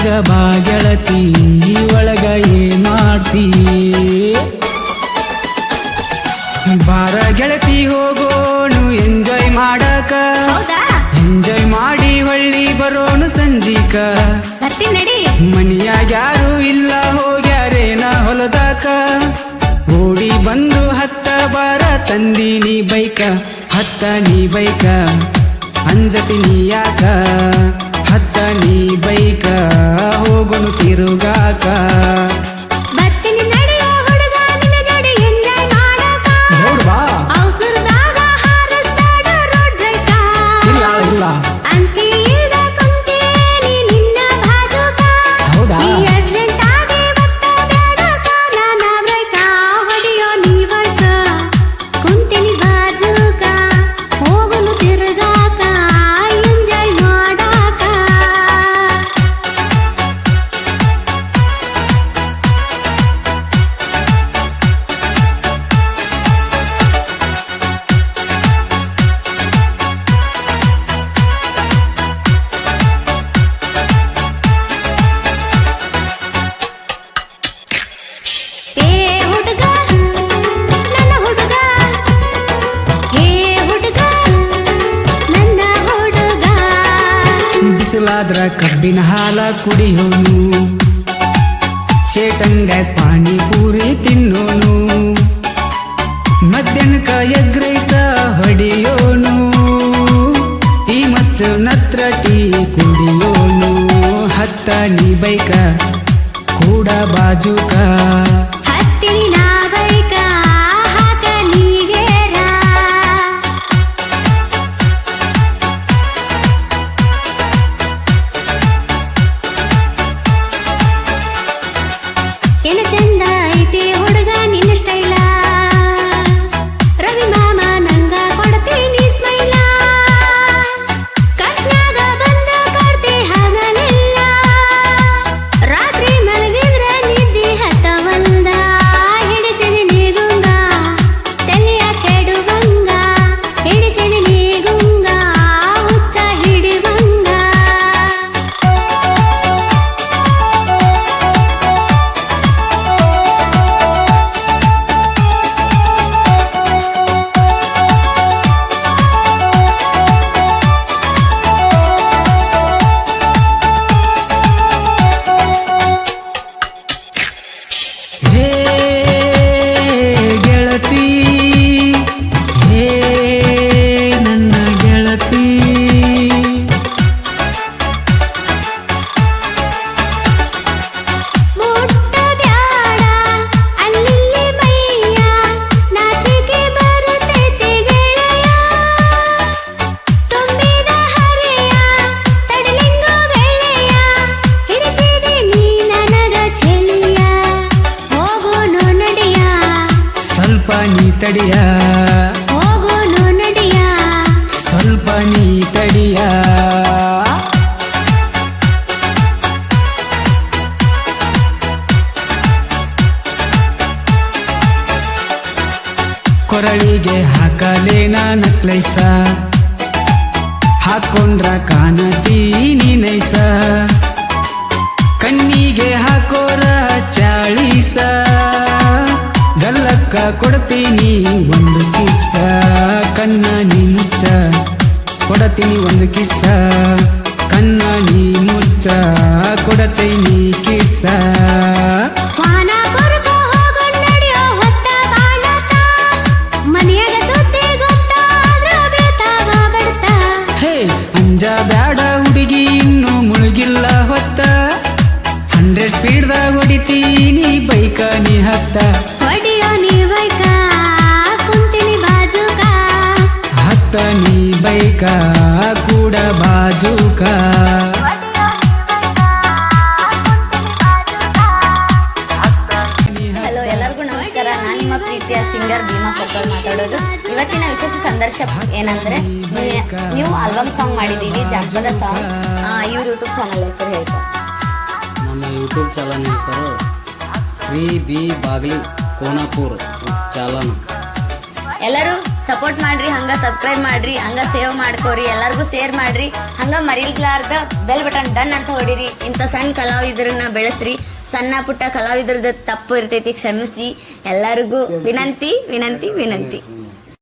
ಮ್ಯಾಗ ಬಾ ಗೆಳತಿ ಒಳಗ ಏನ್ ಮಾಡ್ತೀ ಬಾರ ಗೆಳತಿ ಹೋಗೋನು ಎಂಜಾಯ್ ಮಾಡಕ ಎಂಜಾಯ್ ಮಾಡಿ ಹೊಳ್ಳಿ ಬರೋನು ಸಂಜಿಕ ಮನಿಯಾಗ ಯಾರು ಇಲ್ಲ ಹೋಗ್ಯಾರೇನ ಹೊಲದಾಕ ಓಡಿ ಬಂದು ಹತ್ತ ಬಾರ ತಂದೀನಿ ಬೈಕ ಹತ್ತ ನೀ ಬೈಕ ಅಂಜತಿ ನೀ ಯಾಕ ಹತ್ತ ನೀ ಬೈಕ ಹೋಗೋನು ತಿರುಗಾಕ ಬಿಸಿಲಾದ್ರ ಕಬ್ಬಿನ ಹಾಲ ಕುಡಿಯೋನು ಚೇಟಂಗ ಪಾನಿಪೂರಿ ತಿನ್ನೋನು ಮಧ್ಯಾಹ್ನಕ ಎಗ್ ರೈಸ ಹೊಡಿಯೋನು ಈ ಮಚ್ಚ ನತ್ರ ಟೀ ಕುಡಿಯೋನು ಹತ್ತ ನೀ ಬೈಕ ಕೂಡ ಬಾಜುಕ ತಡಿಯ ಹೋಗೋನು ನಡಿಯ ಸ್ವಲ್ಪ ನೀ ತಡಿಯ ಕೊರಳಿಗೆ ಹಾಕಲೇನ ನಕ್ಲೈಸ ಹಾಕೊಂಡ್ರ ಕಾಣತೀನಿ ನೈಸ ಕಣ್ಣಿಗೆ ಹಾಕೋರ ಚಾಳೀಸ ಗಲ್ಲಕ್ಕ ಕೊಡ್ತೀನಿ ಒಂದು ಕಿಸ್ಸ ಕನ್ನ ನೀ ಮುಚ್ಚ ಕೊಡತೀನಿ ಒಂದು ಕಿಸ್ಸ ಕನ್ನ ನೀ ಮುಚ್ಚ ಕೊಡತೀನಿ ಕಿಸ್ಸ ಅಂಜ ಬ್ಯಾಡ ಹುಡುಗಿ ಇನ್ನು ಮುಳುಗಿಲ್ಲ ಹೊತ್ತ 100 ಸ್ಪೀಡ್ದಾಗ ಹೊಡಿತೀನಿ ಬೈಕ ನೀ ಹತ್ತ ಹೊಡಿಯೋ ನೀ ಬೈಕ ಕುಂತೀನಿ ಬಾಜುಕ ಹತ್ತ ನೀ ಬೈಕ ಕೂಡ ಬಾಜುಕ ಹಲೋ ಎಲ್ಲರಿಗೂ ನಮಸ್ಕಾರ. ನಾನು ನಿಮ್ಮ ಪ್ರೀತಿಯ ಸಿಂಗರ್ ಭೀಮಾ ಕೊಪ್ಪಳ್ ಮಾತಾಡೋದು. ಇವತ್ತಿನ ವಿಶೇಷ ಸಂದರ್ಶ ಏನಂದ್ರೆ ನ್ಯೂ ಆಲ್ಬಮ್ ಸಾಂಗ್ ಮಾಡಿದ್ದೀವಿ, ಜಾನಪದ ಸಾಂಗ್. ಇವ್ರ ಯೂಟ್ಯೂಬ್ ಚಾನಲ್ ಹೆಸರು ಹೇಳ್ತಾರೆ. ನಮ್ಮ ಯೂಟ್ಯೂಬ್ ಚಾನಲ್ ಹೆಸರು ಶ್ರೀ ಬಿ ಬಾಗ್ಲಿ ಕೋನಾಪುರ್ ಚಾಲನ. ಎಲ್ಲರೂ ಸಪೋರ್ಟ್ ಮಾಡ್ರಿ, ಹಂಗ ಸಬ್ಸ್ಕ್ರೈಬ್ ಮಾಡ್ರಿ, ಹಂಗ ಸೇವ್ ಮಾಡ್ಕೋರಿ, ಎಲ್ಲರಿಗೂ ಶೇರ್ ಮಾಡ್ರಿ, ಹಂಗ ಮರಿಲಾರ್ದ ಬೆಲ್ ಬಟನ್ ಡನ್ ಅಂತ ಹೊಡಿರಿ. ಇಂಥ ಸಣ್ಣ ಕಲಾವಿದರನ್ನ ಬೆಳೆಸ್ರಿ. ಸಣ್ಣ ಪುಟ್ಟ ಕಲಾವಿದ್ರದ್ದು ತಪ್ಪು ಇರ್ತೈತಿ, ಕ್ಷಮಿಸಿ. ಎಲ್ಲರಿಗೂ ವಿನಂತಿ ವಿನಂತಿ ವಿನಂತಿ.